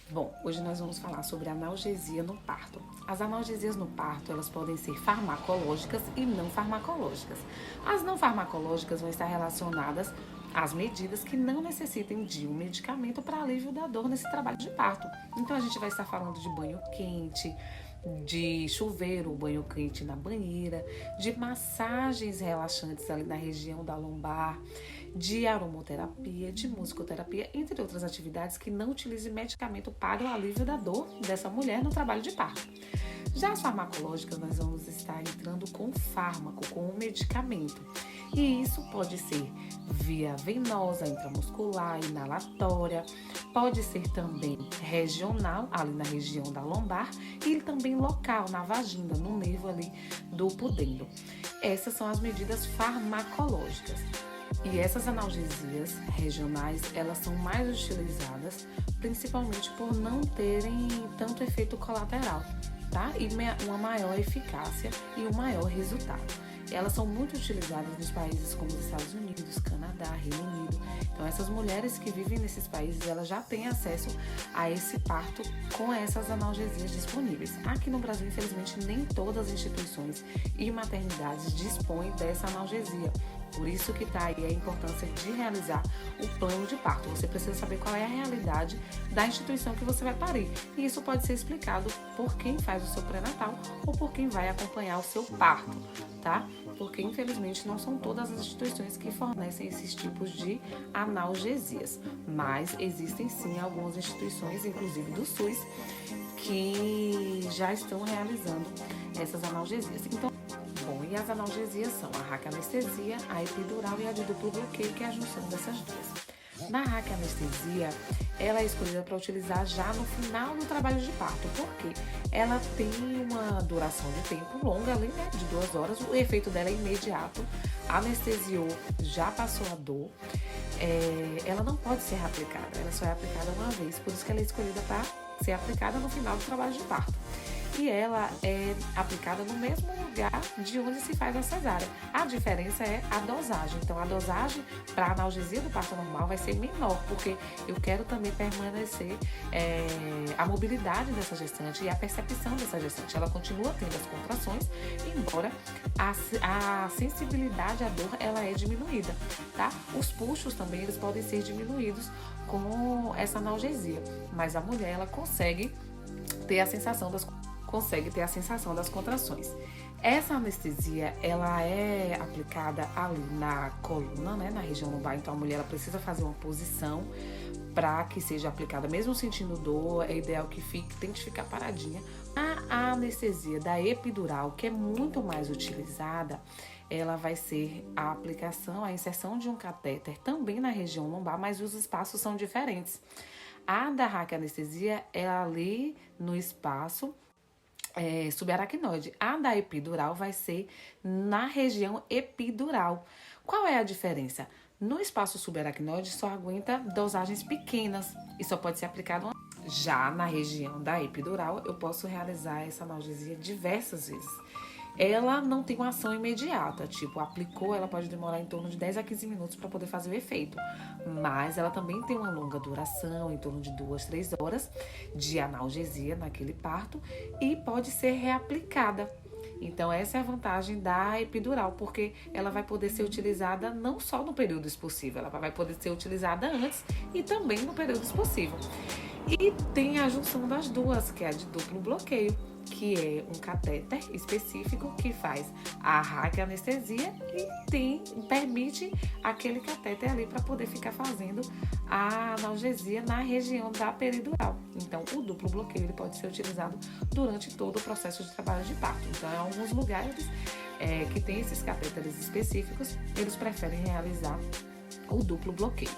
Bom, hoje nós vamos falar sobre analgesia no parto. As analgesias no parto, elas podem ser farmacológicas e não farmacológicas. As não farmacológicas vão estar relacionadas às medidas que não necessitem de um medicamento para alívio da dor nesse trabalho de parto. Então a gente vai estar falando de banho quente, de chuveiro, banho quente na banheira, de massagens relaxantes ali na região da lombar, de aromoterapia, de musicoterapia, entre outras atividades que não utilizem medicamento para o alívio da dor dessa mulher no trabalho de parto. Já as farmacológicas, nós vamos estar entrando com fármaco, com um medicamento. E isso pode ser via venosa, intramuscular, inalatória, pode ser também regional, ali na região da lombar, e também local, na vagina, no nervo ali do pudendo. Essas são as medidas farmacológicas. E essas analgesias regionais, elas são mais utilizadas principalmente por não terem tanto efeito colateral, tá? E uma maior eficácia e um maior resultado. Elas são muito utilizadas nos países como os Estados Unidos, Canadá, Reino Unido. Então, essas mulheres que vivem nesses países, elas já têm acesso a esse parto com essas analgesias disponíveis. Aqui no Brasil, infelizmente, nem todas as instituições e maternidades dispõem dessa analgesia. Por isso que está aí a importância de realizar o plano de parto. Você precisa saber qual é a realidade da instituição que você vai parir. E isso pode ser explicado por quem faz o seu pré-natal ou por quem vai acompanhar o seu parto, tá? Porque, infelizmente, não são todas as instituições que fornecem esses tipos de analgesias. Mas existem, sim, algumas instituições, inclusive do SUS, que já estão realizando essas analgesias. Então, bom, e as analgesias são a raquianestesia, a epidural e a de duplo bloqueio, que é a junção dessas duas. Na raquianestesia, ela é escolhida para utilizar já no final do trabalho de parto, porque ela tem uma duração de tempo longa, ali, né, de 2 horas, o efeito dela é imediato, anestesiou, já passou a dor, ela não pode ser reaplicada, ela só é aplicada uma vez, por isso que ela é escolhida para ser aplicada no final do trabalho de parto. E ela é aplicada no mesmo lugar de onde se faz a cesárea. A diferença é a dosagem. Então, a dosagem para a analgesia do parto normal vai ser menor, porque eu quero também permanecer a mobilidade dessa gestante e a percepção dessa gestante. Ela continua tendo as contrações, embora a sensibilidade à dor ela é diminuída, tá? Os puxos também eles podem ser diminuídos com essa analgesia, mas a mulher ela consegue ter a sensação das contrações. Essa anestesia, ela é aplicada ali na coluna, né, na região lombar, então a mulher ela precisa fazer uma posição para que seja aplicada, mesmo sentindo dor, é ideal que tente ficar paradinha. A anestesia da epidural, que é muito mais utilizada, ela vai ser a aplicação, a inserção de um catéter também na região lombar, mas os espaços são diferentes. A da raquianestesia é ali no espaço subaracnoide. A da epidural vai ser na região epidural. Qual é a diferença? No espaço subaracnoide só aguenta dosagens pequenas e só pode ser aplicado uma. Já na região da epidural, eu posso realizar essa analgesia diversas vezes. Ela não tem uma ação imediata, tipo, aplicou, ela pode demorar em torno de 10 a 15 minutos para poder fazer o efeito. Mas ela também tem uma longa duração, em torno de 2, 3 horas de analgesia naquele parto e pode ser reaplicada. Então, essa é a vantagem da epidural, porque ela vai poder ser utilizada não só no período expulsivo, ela vai poder ser utilizada antes e também no período expulsivo. E tem a junção das duas, que é a de duplo bloqueio, que é um catéter específico que faz a raquianestesia e permite aquele catéter ali para poder ficar fazendo a analgesia na região da peridural. Então, o duplo bloqueio ele pode ser utilizado durante todo o processo de trabalho de parto. Então, em alguns lugares que tem esses catéteres específicos, eles preferem realizar o duplo bloqueio.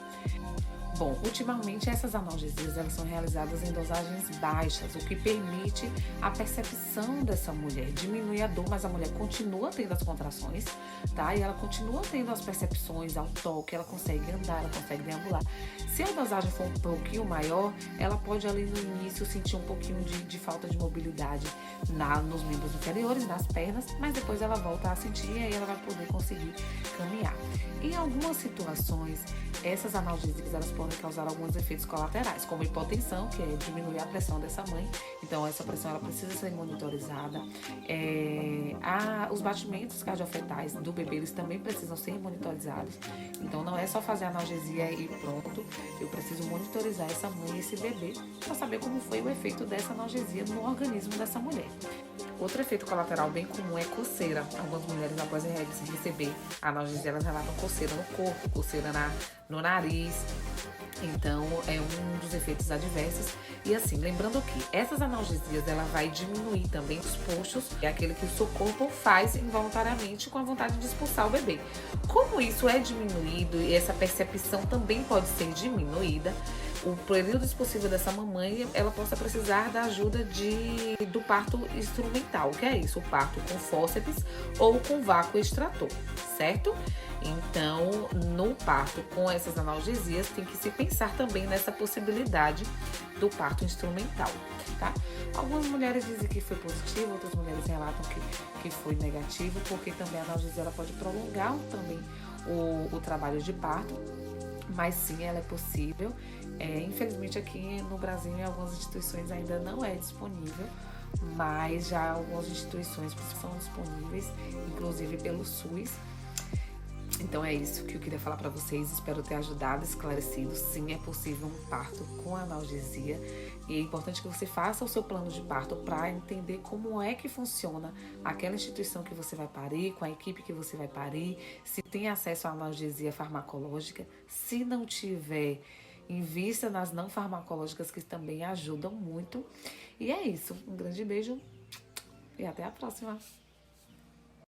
Bom, ultimamente essas analgesias elas são realizadas em dosagens baixas, o que permite a percepção dessa mulher, diminui a dor, mas a mulher continua tendo as contrações, tá? E ela continua tendo as percepções ao toque, ela consegue andar, ela consegue deambular. Se a dosagem for um pouquinho maior, ela pode ali no início sentir um pouquinho de falta de mobilidade nos membros inferiores, nas pernas, mas depois ela volta a sentir e aí ela vai poder conseguir caminhar. Em algumas situações, essas analgésicas elas podem podem causar alguns efeitos colaterais, como hipotensão, que é diminuir a pressão dessa mãe. Então, essa pressão ela precisa ser monitorizada. Os batimentos cardiofetais do bebê, eles também precisam ser monitorizados. Então, não é só fazer analgesia e pronto. Eu preciso monitorizar essa mãe e esse bebê para saber como foi o efeito dessa analgesia no organismo dessa mulher. Outro efeito colateral bem comum é coceira. Algumas mulheres, após receber a analgesia, elas relatam coceira no corpo, coceira no nariz. Então, é um dos efeitos adversos. E assim, lembrando que essas analgesias, ela vai diminuir também os puxos, que é aquele que o seu corpo faz involuntariamente com a vontade de expulsar o bebê. Como isso é diminuído e essa percepção também pode ser diminuída, o período expulsivo dessa mamãe, ela possa precisar da ajuda do parto instrumental, que é isso, o parto com fórceps ou com vácuo extrator, certo? Então, no parto com essas analgesias, tem que se pensar também nessa possibilidade do parto instrumental, tá? Algumas mulheres dizem que foi positivo, outras mulheres relatam que foi negativo, porque também a analgesia ela pode prolongar também o trabalho de parto, mas sim, ela é possível. Infelizmente aqui no Brasil em algumas instituições ainda não é disponível, mas já algumas instituições são disponíveis, inclusive pelo SUS. Então é isso que eu queria falar para vocês, espero ter ajudado, esclarecido. Sim, é possível um parto com analgesia e é importante que você faça o seu plano de parto para entender como é que funciona aquela instituição que você vai parir, com a equipe que você vai parir, se tem acesso à analgesia farmacológica. Se não tiver, invista nas não farmacológicas, que também ajudam muito. E é isso, um grande beijo e até a próxima!